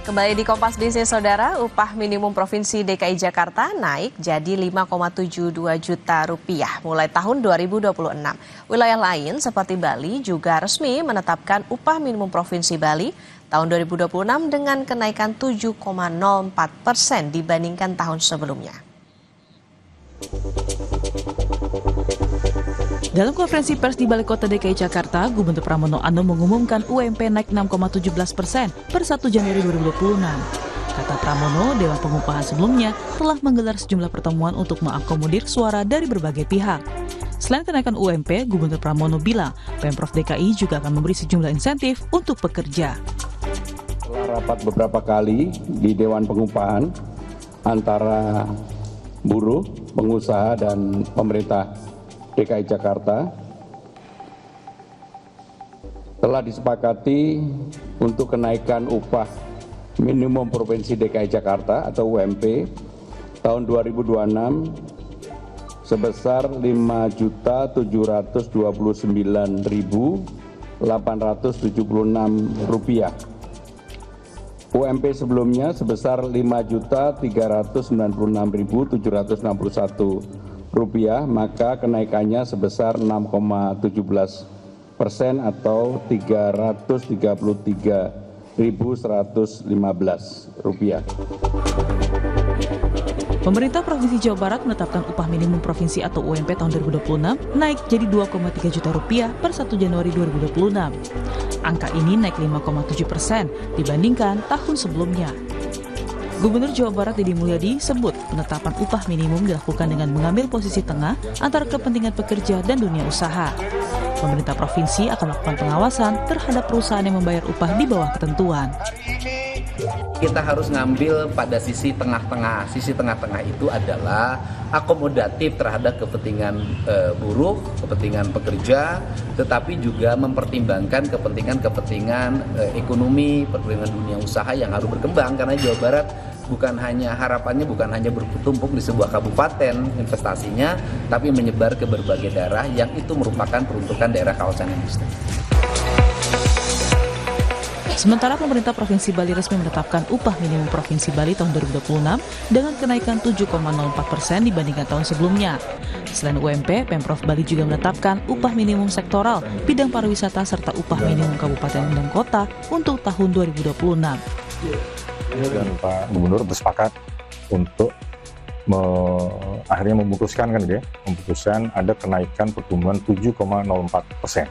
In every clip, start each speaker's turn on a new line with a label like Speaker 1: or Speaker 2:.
Speaker 1: Kembali di Kompas Bisnis Saudara, upah minimum Provinsi DKI Jakarta naik jadi 5,72 juta rupiah mulai tahun 2026. Wilayah lain seperti Bali juga resmi menetapkan upah minimum Provinsi Bali tahun 2026 dengan kenaikan 7,04% dibandingkan tahun sebelumnya.
Speaker 2: Dalam konferensi pers di Balai Kota DKI Jakarta, Gubernur Pramono Anung mengumumkan UMP naik 6,17% per 1 Januari 2026. Kata Pramono, Dewan Pengupahan sebelumnya telah menggelar sejumlah pertemuan untuk mengakomodir suara dari berbagai pihak. Selain kenaikan UMP, Gubernur Pramono bilang Pemprov DKI juga akan memberi sejumlah insentif untuk pekerja.
Speaker 3: Setelah rapat beberapa kali di Dewan Pengupahan antara buruh, pengusaha, dan pemerintah DKI Jakarta telah disepakati untuk kenaikan upah minimum Provinsi DKI Jakarta atau UMP tahun 2026 sebesar Rp5.729.876. UMP sebelumnya sebesar Rp5.396.761, maka kenaikannya sebesar 6,17% atau Rp333.115.
Speaker 2: Pemerintah Provinsi Jawa Barat menetapkan upah minimum provinsi atau UMP tahun 2026 naik jadi 2,3 juta rupiah per 1 Januari 2026. Angka ini naik 5,7% dibandingkan tahun sebelumnya. Gubernur Jawa Barat Deddy Mulyadi sebut penetapan upah minimum dilakukan dengan mengambil posisi tengah antara kepentingan pekerja dan dunia usaha. Pemerintah provinsi akan melakukan pengawasan terhadap perusahaan yang membayar upah di bawah ketentuan.
Speaker 4: Kita harus ngambil pada sisi tengah-tengah. Sisi tengah-tengah itu adalah akomodatif terhadap kepentingan buruh, kepentingan pekerja, tetapi juga mempertimbangkan kepentingan ekonomi, kepentingan dunia usaha yang harus berkembang, karena Jawa Barat harapannya bukan hanya bertumpuk di sebuah kabupaten investasinya, tapi menyebar ke berbagai daerah yang itu merupakan peruntukan daerah kawasan industri.
Speaker 2: Sementara pemerintah Provinsi Bali resmi menetapkan upah minimum Provinsi Bali tahun 2026 dengan kenaikan 7,04% dibandingkan tahun sebelumnya. Selain UMP, Pemprov Bali juga menetapkan upah minimum sektoral, bidang pariwisata, serta upah minimum kabupaten dan kota untuk tahun 2026.
Speaker 5: Dan Pak Gubernur bersepakat untuk akhirnya memutuskan ada kenaikan pertumbuhan 7,04%.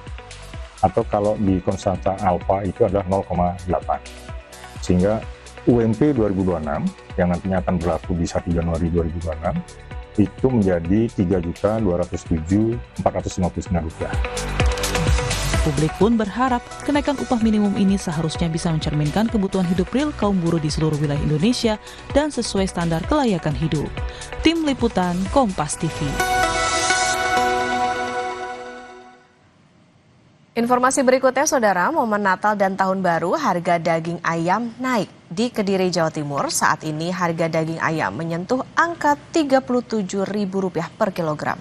Speaker 5: Atau kalau di konstanta alfa itu adalah 0,8. Sehingga UMP 2026 yang nantinya akan berlaku di 1 Januari 2026 itu menjadi Rp3.207.459.
Speaker 2: Publik pun berharap kenaikan upah minimum ini seharusnya bisa mencerminkan kebutuhan hidup real kaum buruh di seluruh wilayah Indonesia dan sesuai standar kelayakan hidup. Tim Liputan Kompas TV.
Speaker 1: Informasi berikutnya, Saudara, momen Natal dan Tahun Baru, harga daging ayam naik. Di Kediri, Jawa Timur, saat ini harga daging ayam menyentuh angka Rp37.000 per kilogram.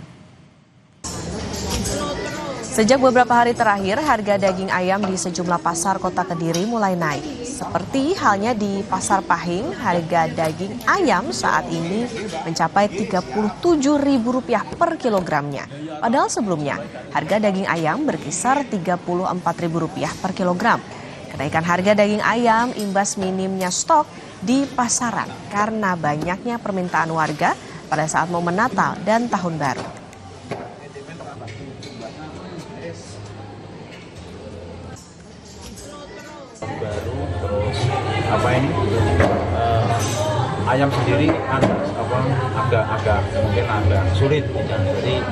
Speaker 1: Sejak beberapa hari terakhir, harga daging ayam di sejumlah pasar kota Kediri mulai naik. Seperti halnya di Pasar Pahing, harga daging ayam saat ini mencapai Rp37.000 per kilogramnya. Padahal sebelumnya, harga daging ayam berkisar Rp34.000 per kilogram. Kenaikan harga daging ayam imbas minimnya stok di pasaran karena banyaknya permintaan warga pada saat momen Natal dan Tahun Baru.
Speaker 6: Ayam sendiri agak mungkin agak sulit, jadi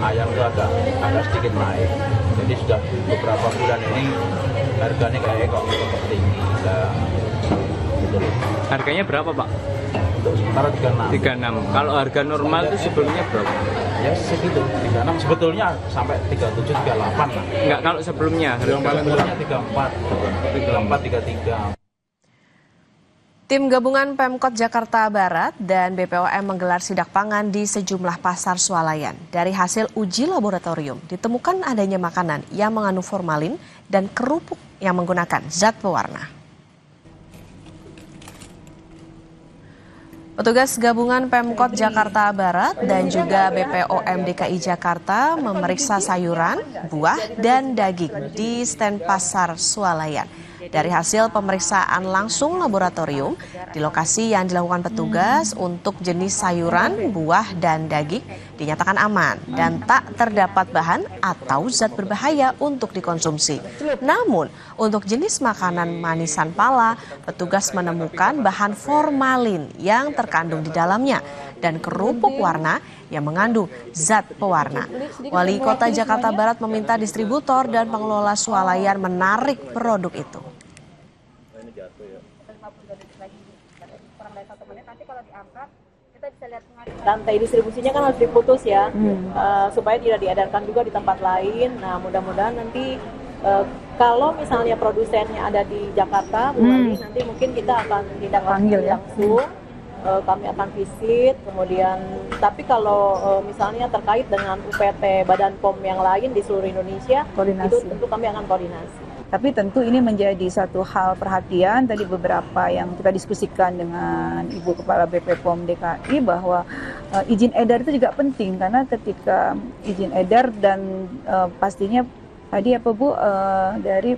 Speaker 6: ayam itu agak sedikit naik. Jadi sudah beberapa bulan ini harganya kayak kok tinggi.
Speaker 7: Harganya berapa, Pak?
Speaker 6: Untuk sementara
Speaker 7: 36. Kalau harga normal itu sebelumnya berapa?
Speaker 6: Ya segitu, 36. Sebetulnya sampai 37, 38 lah.
Speaker 7: Enggak, kalau sebelumnya
Speaker 6: yang paling murahnya 34, 33.
Speaker 1: Tim gabungan Pemkot Jakarta Barat dan BPOM menggelar sidak pangan di sejumlah pasar swalayan. Dari hasil uji laboratorium, ditemukan adanya makanan yang mengandung formalin dan kerupuk yang menggunakan zat pewarna. Petugas gabungan Pemkot Jakarta Barat dan juga BPOM DKI Jakarta memeriksa sayuran, buah, dan daging di stand pasar Swalayan. Dari hasil pemeriksaan langsung laboratorium, di lokasi yang dilakukan petugas untuk jenis sayuran, buah, dan daging dinyatakan aman dan tak terdapat bahan atau zat berbahaya untuk dikonsumsi. Namun, untuk jenis makanan manisan pala, petugas menemukan bahan formalin yang terkandung di dalamnya dan kerupuk warna yang mengandung zat pewarna. Wali Kota Jakarta Barat meminta distributor dan pengelola swalayan menarik produk itu.
Speaker 8: Rantai distribusinya kan harus diputus ya, supaya tidak diedarkan juga di tempat lain. Nah, mudah-mudahan nanti kalau misalnya produsennya ada di Jakarta, Bu Wali, nanti mungkin kita akan tindak lanjut langsung. Kami akan visit, kemudian tapi kalau misalnya terkait dengan UPT Badan POM yang lain di seluruh Indonesia, itu tentu kami akan koordinasi.
Speaker 9: Tapi tentu ini menjadi satu hal perhatian, tadi beberapa yang kita diskusikan dengan Ibu Kepala BP POM DKI bahwa izin edar itu juga penting, karena ketika izin edar dan pastinya tadi apa Bu, dari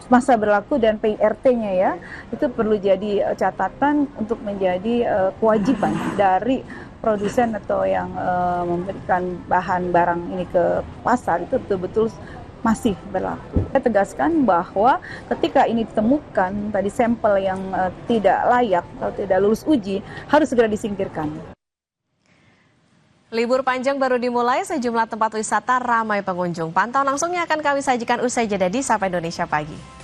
Speaker 9: masa berlaku dan PIRT-nya ya, itu perlu jadi catatan untuk menjadi kewajiban dari produsen atau yang memberikan bahan barang ini ke pasar, itu betul-betul masih berlaku. Saya tegaskan bahwa ketika ini ditemukan tadi sampel yang tidak layak atau tidak lulus uji, harus segera disingkirkan.
Speaker 1: Libur panjang baru dimulai, sejumlah tempat wisata ramai pengunjung. Pantauan langsungnya akan kami sajikan usai jeda di Sapa Indonesia Pagi.